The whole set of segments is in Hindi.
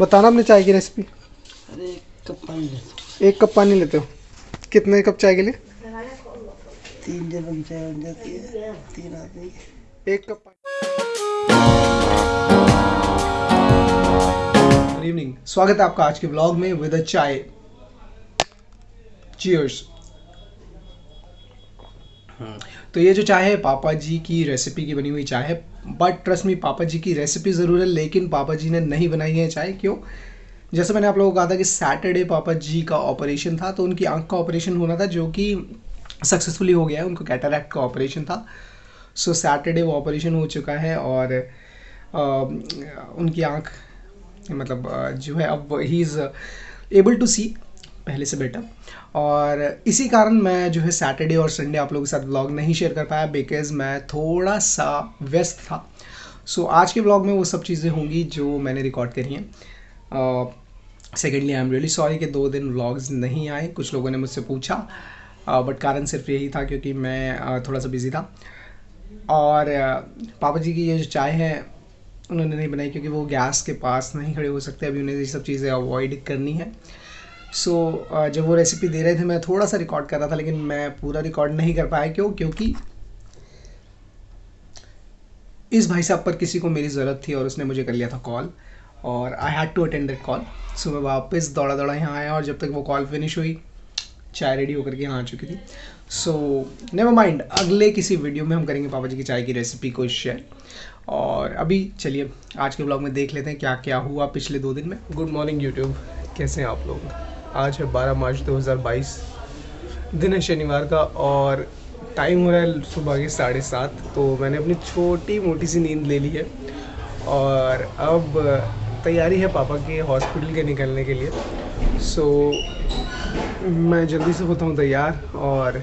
बताना अपने चाय की रेसिपी। अरे एक कप पानी ले। 1 कप पानी लेते हो? कितने कप चाय के लिए? 3 जन चाय बन जाती है, 3 आदमी। 1 कप पानी। गुड इवनिंग, स्वागत है आपका आज के ब्लॉग में विद अ चाय। चीयर्स। तो ये जो चाय है पापा जी की रेसिपी की बनी हुई चाय है, बट ट्रस्ट मी पापा जी की रेसिपी ज़रूर है, लेकिन पापा जी ने नहीं बनाई है चाय। क्यों? जैसे मैंने आप लोगों को कहा था कि सैटरडे पापा जी का ऑपरेशन था, तो उनकी आंख का ऑपरेशन होना था जो कि सक्सेसफुली हो गया है। उनको कैटरैक्ट का ऑपरेशन था। सो सैटरडे वो ऑपरेशन हो चुका है और उनकी आंख मतलब जो है अब ही इज़ एबल टू सी पहले से बेटर। और इसी कारण मैं जो है सैटरडे और संडे आप लोगों के साथ व्लॉग नहीं शेयर कर पाया, बिकॉज़ मैं थोड़ा सा व्यस्त था। सो आज के व्लॉग में वो सब चीज़ें होंगी जो मैंने रिकॉर्ड करी हैं। Secondly I am really sorry कि 2 दिन व्लॉग्स नहीं आए। कुछ लोगों ने मुझसे पूछा, बट कारण सिर्फ यही था क्योंकि मैं थोड़ा सा बिज़ी था। और पापा जी की ये जो चाय है उन्होंने नहीं बनाई क्योंकि वो गैस के पास नहीं खड़े हो सकते, अभी उन्हें ये सब चीज़ें अवॉइड करनी है। सो जब वो रेसिपी दे रहे थे मैं थोड़ा सा रिकॉर्ड कर रहा था, लेकिन मैं पूरा रिकॉर्ड नहीं कर पाया। क्यों? क्योंकि इस भाई साहब पर किसी को मेरी ज़रूरत थी और उसने मुझे कर लिया था कॉल, और I had to attend that call. So मैं वापस दौड़ा दौड़ा यहाँ आया, और जब तक वो कॉल फिनिश हुई चाय रेडी होकर के यहाँ आ चुकी थी। सो नेवर माइंड, अगले किसी वीडियो में हम करेंगे पापा जी की चाय की रेसिपी को शेयर। और अभी चलिए आज के ब्लॉग में देख लेते हैं क्या क्या हुआ पिछले 2 दिन में। गुड मॉर्निंग यूट्यूब, कैसे हैं आप लोग? आज है 12 मार्च 2022, दिन है शनिवार का, और टाइम हो रहा है सुबह के 7:30। तो मैंने अपनी छोटी मोटी सी नींद ले ली है और अब तैयारी है पापा के हॉस्पिटल के निकलने के लिए। सो मैं जल्दी से होता हूँ तैयार। और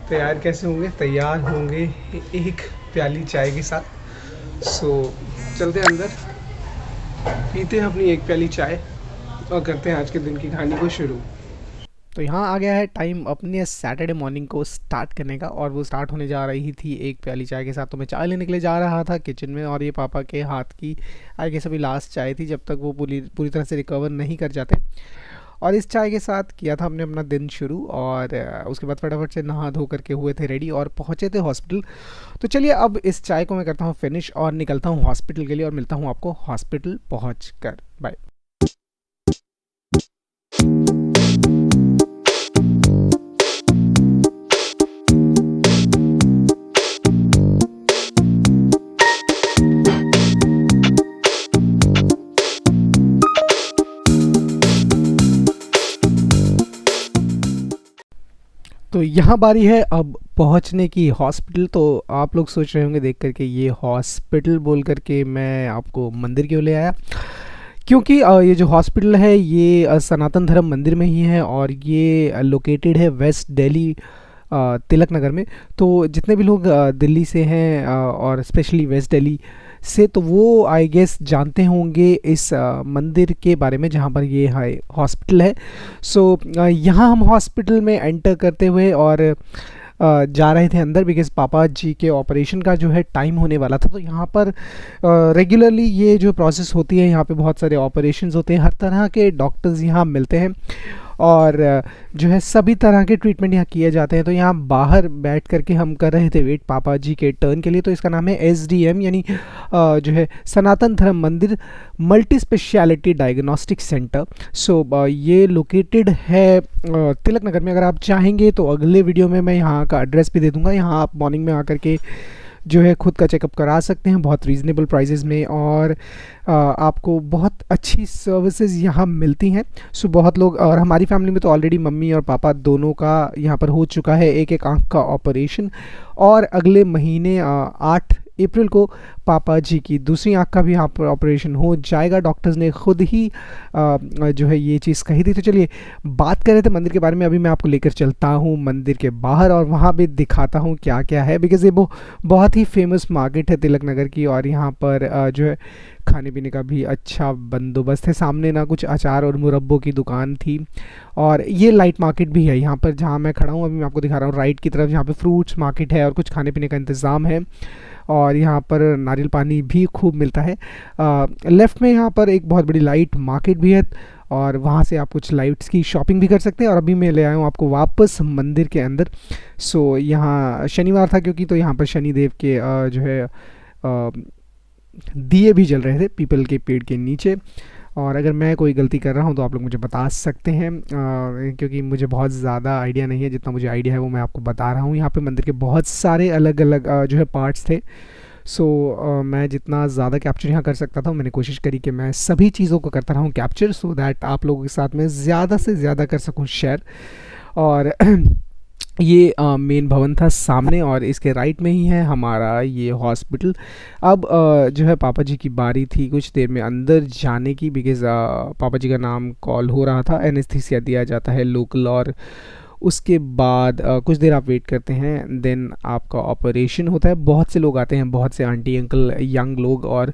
तैयार कैसे होंगे? तैयार होंगे एक प्याली चाय के साथ। सो चलते हैं अंदर, पीते हैं अपनी एक प्याली चाय और करते हैं आज के दिन की कहानी को शुरू। तो यहाँ आ गया है टाइम अपने सैटरडे मॉर्निंग को स्टार्ट करने का, और वो स्टार्ट होने जा रही थी एक प्याली चाय के साथ। तो मैं चाय लेने के लिए जा रहा था किचन में, और ये पापा के हाथ की आई गेस अभी लास्ट चाय थी जब तक वो पूरी तरह से रिकवर नहीं कर जाते। और इस चाय के साथ किया था हमने अपना दिन शुरू, और उसके बाद फटाफट से नहा धो करके हुए थे रेडी और पहुँचे थे हॉस्पिटल। तो चलिए अब इस चाय को मैं करता हूँ फिनिश और निकलता हूँ हॉस्पिटल के लिए, और मिलता हूँ आपको हॉस्पिटल पहुँच कर। बाय। तो यहाँ बारी है अब पहुँचने की हॉस्पिटल। तो आप लोग सोच रहे होंगे देख करके ये हॉस्पिटल बोल करके मैं आपको मंदिर क्यों ले आया, क्योंकि ये जो हॉस्पिटल है ये सनातन धर्म मंदिर में ही है, और ये लोकेटेड है वेस्ट दिल्ली तिलक नगर में। तो जितने भी लोग दिल्ली से हैं और स्पेशली वेस्ट दिल्ली से, तो वो आई गेस जानते होंगे इस मंदिर के बारे में जहाँ पर ये हॉस्पिटल है। सो यहाँ हम हॉस्पिटल में एंटर करते हुए और जा रहे थे अंदर, बिकॉज़ पापा जी के ऑपरेशन का जो है टाइम होने वाला था। तो यहाँ पर रेगुलरली ये जो प्रोसेस होती है, यहाँ पे बहुत सारे ऑपरेशंस होते हैं, हर तरह के डॉक्टर्स यहाँ मिलते हैं, और जो है सभी तरह के ट्रीटमेंट यहाँ किए जाते हैं। तो यहाँ बाहर बैठ करके हम कर रहे थे वेट पापा जी के टर्न के लिए। तो इसका नाम है SDM, यानी जो है सनातन धर्म मंदिर मल्टी स्पेशलिटी डायग्नोस्टिक सेंटर। सो ये लोकेटेड है तिलक नगर में। अगर आप चाहेंगे तो अगले वीडियो में मैं यहाँ का एड्रेस भी दे दूँगा। यहाँ आप मॉर्निंग में आकर के जो है खुद का चेकअप करा सकते हैं बहुत रीज़नेबल प्राइसेस में, और आपको बहुत अच्छी सर्विसेज यहाँ मिलती हैं। सो बहुत लोग, और हमारी फैमिली में तो ऑलरेडी मम्मी और पापा दोनों का यहाँ पर हो चुका है एक आंख का ऑपरेशन, और अगले महीने 8 अप्रैल को पापा जी की दूसरी आंख का भी यहाँ पर ऑपरेशन हो जाएगा। डॉक्टर्स ने खुद ही जो है ये चीज़ कही थी। तो चलिए बात कर रहे थे मंदिर के बारे में, अभी मैं आपको लेकर चलता हूँ मंदिर के बाहर और वहाँ भी दिखाता हूँ क्या क्या है, बिकॉज़ ये बहुत ही फेमस मार्केट है तिलक नगर की, और यहाँ पर जो है खाने पीने का भी अच्छा बंदोबस्त है। सामने ना कुछ अचार और मुरब्बों की दुकान थी, और ये लाइट मार्केट भी है यहाँ पर जहाँ मैं खड़ा हूँ। अभी मैं आपको दिखा रहा हूँ राइट की तरफ, जहाँ पे फ्रूट्स मार्केट है और कुछ खाने पीने का इंतज़ाम है। और यहाँ पर नारियल पानी भी खूब मिलता है। लेफ़्ट में यहाँ पर एक बहुत बड़ी लाइट मार्केट भी है और वहाँ से आप कुछ लाइट्स की शॉपिंग भी कर सकते हैं। और अभी मैं ले आया हूँ आपको वापस मंदिर के अंदर। सो यहाँ शनिवार था क्योंकि, तो यहाँ पर शनिदेव के जो है दिए भी जल रहे थे पीपल के पेड़ के नीचे। और अगर मैं कोई गलती कर रहा हूँ तो आप लोग मुझे बता सकते हैं, क्योंकि मुझे बहुत ज़्यादा आइडिया नहीं है। जितना मुझे आइडिया है वो मैं आपको बता रहा हूँ। यहाँ पे मंदिर के बहुत सारे अलग अलग जो है पार्ट्स थे। सो मैं जितना ज़्यादा कैप्चर यहाँ कर सकता था मैंने कोशिश करी कि मैं सभी चीज़ों को करता रहूँ कैप्चर, सो दैट आप लोगों के साथ में ज़्यादा से ज़्यादा कर सकूँ शेयर। और ये मेन भवन था सामने और इसके राइट में ही है हमारा ये हॉस्पिटल। अब जो है पापा जी की बारी थी कुछ देर में अंदर जाने की, बिकॉज़ पापा जी का नाम कॉल हो रहा था। एनेस्थीसिया दिया जाता है लोकल, और उसके बाद कुछ देर आप वेट करते हैं, देन आपका ऑपरेशन होता है। बहुत से लोग आते हैं, बहुत से आंटी अंकल यंग लोग। और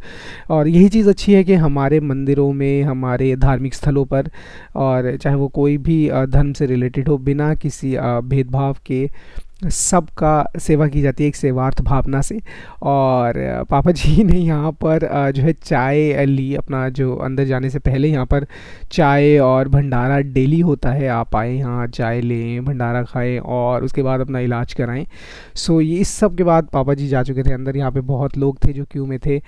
यही चीज़ अच्छी है कि हमारे मंदिरों में, हमारे धार्मिक स्थलों पर, और चाहे वो कोई भी धर्म से रिलेटेड हो, बिना किसी भेदभाव के सबका सेवा की जाती है एक सेवार्थ भावना से। और पापा जी ने यहाँ पर जो है चाय ली। अपना जो अंदर जाने से पहले यहाँ पर चाय और भंडारा डेली होता है। आप आए यहाँ चाय लें, भंडारा खाएं और उसके बाद अपना इलाज कराएं। सो ये इस सब के बाद पापा जी जा चुके थे अंदर। यहाँ पे बहुत लोग थे जो क्यू में थे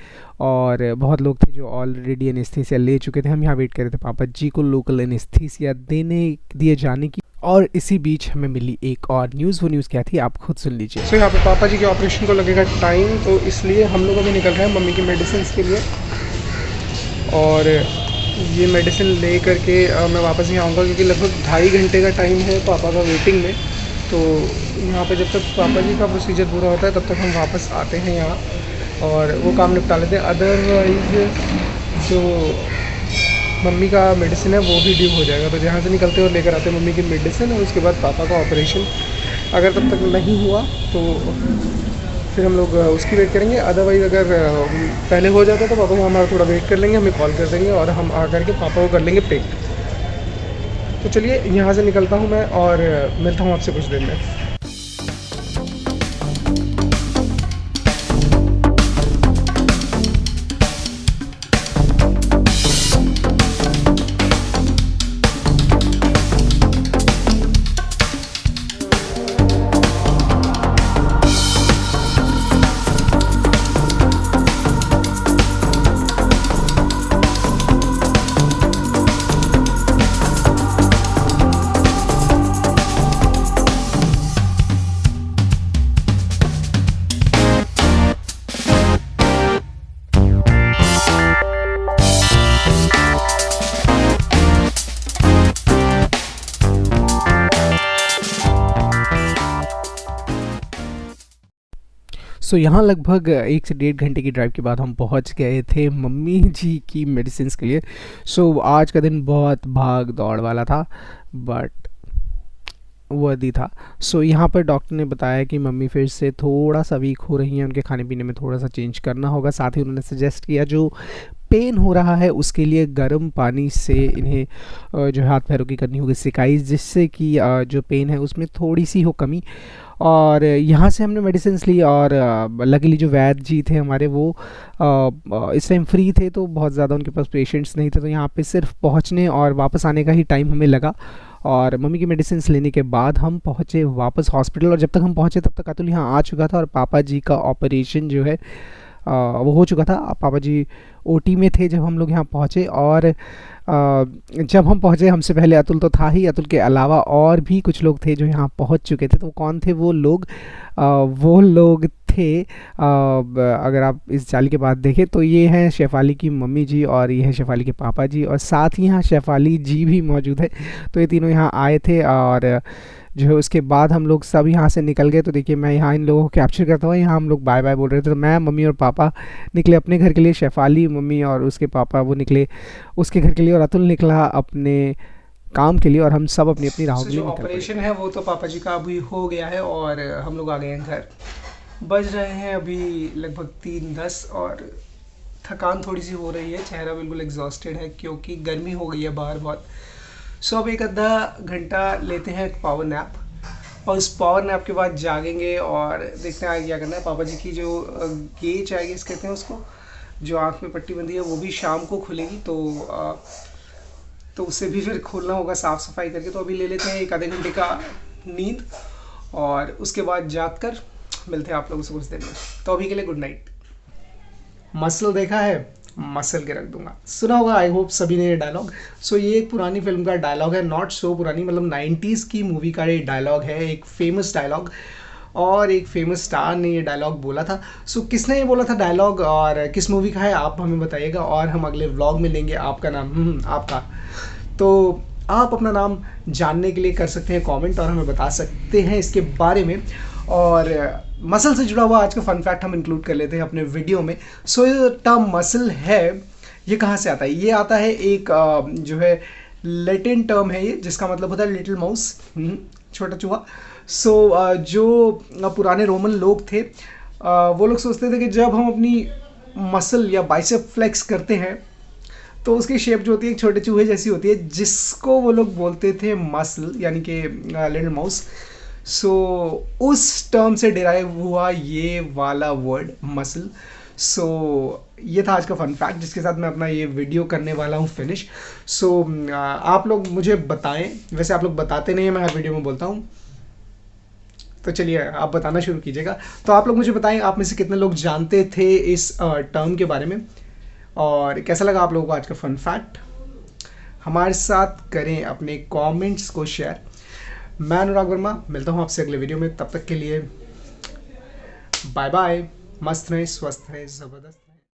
और बहुत लोग थे जो ऑलरेडी एनेस्थीसिया ले चुके थे। हम यहाँ वेट कर रहे थे पापा जी को लोकल एनेस्थीसिया दिए जाने की। और इसी बीच हमें मिली एक और न्यूज़। वो न्यूज़ क्या थी आप खुद सुन लीजिए। सो यहाँ पे पापा जी के ऑपरेशन को लगेगा टाइम, तो इसलिए हम लोग अभी निकल रहे हैं मम्मी की मेडिसिन के लिए। और ये मेडिसिन ले करके मैं वापस नहीं आऊँगा, क्योंकि लगभग 2.5 घंटे का टाइम है पापा का वेटिंग में। तो यहाँ पे जब तक पापा जी का प्रोसीजर पूरा होता है तब तक हम वापस आते हैं यहाँ और वो काम निपटा लेते हैं। अदरवाइज़ जो मम्मी का मेडिसिन है वो भी ड्यू हो जाएगा। तो जहाँ से निकलते और लेकर आते हैं मम्मी की मेडिसिन, और उसके बाद पापा का ऑपरेशन अगर तब तक नहीं हुआ तो फिर हम लोग उसकी वेट करेंगे। अदरवाइज़ अगर पहले हो जाता तो पापा हमारा थोड़ा वेट कर लेंगे, हमें कॉल कर देंगे और हम आ करके पापा को कर लेंगे पिक। तो चलिए यहाँ से निकलता हूँ मैं और मिलता हूँ आपसे कुछ देर में। सो यहाँ लगभग 1 से 1.5 घंटे की ड्राइव के बाद हम पहुँच गए थे मम्मी जी की मेडिसिन के लिए। सो आज का दिन बहुत भाग दौड़ वाला था, बट वर्दी था। सो यहाँ पर डॉक्टर ने बताया कि मम्मी फिर से थोड़ा सा वीक हो रही हैं, उनके खाने पीने में थोड़ा सा चेंज करना होगा। साथ ही उन्होंने सजेस्ट किया जो पेन हो रहा है उसके लिए गर्म पानी से इन्हें जो हाथ पैरों की करनी होगी सिकाई, जिससे कि जो पेन है उसमें थोड़ी सी हो कमी। और यहाँ से हमने मेडिसिन ली और लकीली जो वैद्य जी थे हमारे वो इस टाइम फ्री थे, तो बहुत ज़्यादा उनके पास पेशेंट्स नहीं थे। तो यहाँ पे सिर्फ पहुँचने और वापस आने का ही टाइम हमें लगा। और मम्मी की मेडिसिन लेने के बाद हम पहुँचे वापस हॉस्पिटल। और जब तक हम पहुँचे तब तक अतुल यहाँ आ चुका था और पापा जी का ऑपरेशन जो है वो हो चुका था। पापा जी ओटी में थे जब हम लोग यहाँ पहुँचे। और जब हम पहुँचे हमसे पहले अतुल तो था ही, अतुल के अलावा और भी कुछ लोग थे जो यहाँ पहुँच चुके थे। तो कौन थे वो लोग? वो लोग थे, अगर आप इस जाली के बाद देखें तो ये हैं शेफाली की मम्मी जी और ये है शेफाली के पापा जी, और साथ ही यहाँ शेफाली जी भी मौजूद है। तो ये तीनों यहाँ आए थे और जो है उसके बाद हम लोग सब यहाँ से निकल गए। तो देखिए मैं यहाँ इन लोगों को कैप्चर करता हुआ, यहाँ हम लोग बाय बाय बोल रहे थे। तो मैं, मम्मी और पापा निकले अपने घर के लिए, शेफाली मम्मी और उसके पापा वो निकले उसके घर के लिए, और अतुल निकला अपने काम के लिए, और हम सब अपनी अपनी राहों के लिए निकल पड़े। ऑपरेशन है वो तो पापा जी का अभी हो गया है और हम लोग आ गए हैं घर। बज रहे हैं अभी लगभग 3:10 और थकान थोड़ी सी हो रही है, चेहरा बिल्कुल एग्जॉस्टेड है क्योंकि गर्मी हो गई है बाहर बहुत। सो अब एक आधा घंटा लेते हैं एक पावर नैप और उस पावर ने आपके बाद जागेंगे और देखते हैं आगे क्या करना है। पापा जी की जो गेज आई गेस कहते हैं उसको, जो आँख में पट्टी बंधी है, वो भी शाम को खुलेगी, तो उसे भी फिर खोलना होगा साफ़ सफाई करके। तो अभी ले लेते हैं एक आधे घंटे का नींद और उसके बाद जाग कर मिलते हैं आप लोगों से कुछ देर में। तो अभी के लिए गुड नाइट। मसल देखा है, मसल के रख दूंगा, सुना होगा आई होप सभी ने ये डायलॉग। सो ये एक पुरानी फिल्म का डायलॉग है, नॉट सो पुरानी, मतलब 90s की मूवी का ये डायलॉग है, एक फेमस डायलॉग, और एक फेमस स्टार ने ये डायलॉग बोला था। सो किसने ये बोला था डायलॉग और किस मूवी का है आप हमें बताइएगा, और हम अगले व्लॉग में लेंगे आपका नाम, आपका। तो आप अपना नाम जानने के लिए कर सकते हैं कमेंट और हमें बता सकते हैं इसके बारे में। और मसल से जुड़ा हुआ आज का फन फैक्ट हम इंक्लूड कर लेते हैं अपने वीडियो में। सो ये टर्म मसल है, ये कहाँ से आता है? ये आता है एक जो है लैटिन टर्म है ये, जिसका मतलब होता है लिटिल माउस, छोटा चूहा। सो जो पुराने रोमन लोग थे, वो लोग सोचते थे कि जब हम अपनी मसल या बाइसेप फ्लेक्स करते हैं तो उसकी शेप जो होती है एक छोटे चूहे जैसी होती है, जिसको वो लोग बोलते थे मसल, यानी कि लिटिल माउस। सो उस टर्म से डिराइव हुआ ये वाला वर्ड मसल। सो ये था आज का फन फैक्ट, जिसके साथ मैं अपना ये वीडियो करने वाला हूँ फिनिश। सो आप लोग मुझे बताएं, वैसे आप लोग बताते नहीं हैं, मैं हर वीडियो में बोलता हूँ, तो चलिए आप बताना शुरू कीजिएगा। तो आप लोग मुझे बताएं, आप में से कितने लोग जानते थे इस टर्म के बारे में, और कैसा लगा आप लोगों को आज का फन फैक्ट। हमारे साथ करें अपने कमेंट्स को शेयर। मैं अनुराग वर्मा, मिलता हूँ आपसे अगले वीडियो में, तब तक के लिए बाय बाय। मस्त रहें, स्वस्थ रहें, ज़बरदस्त।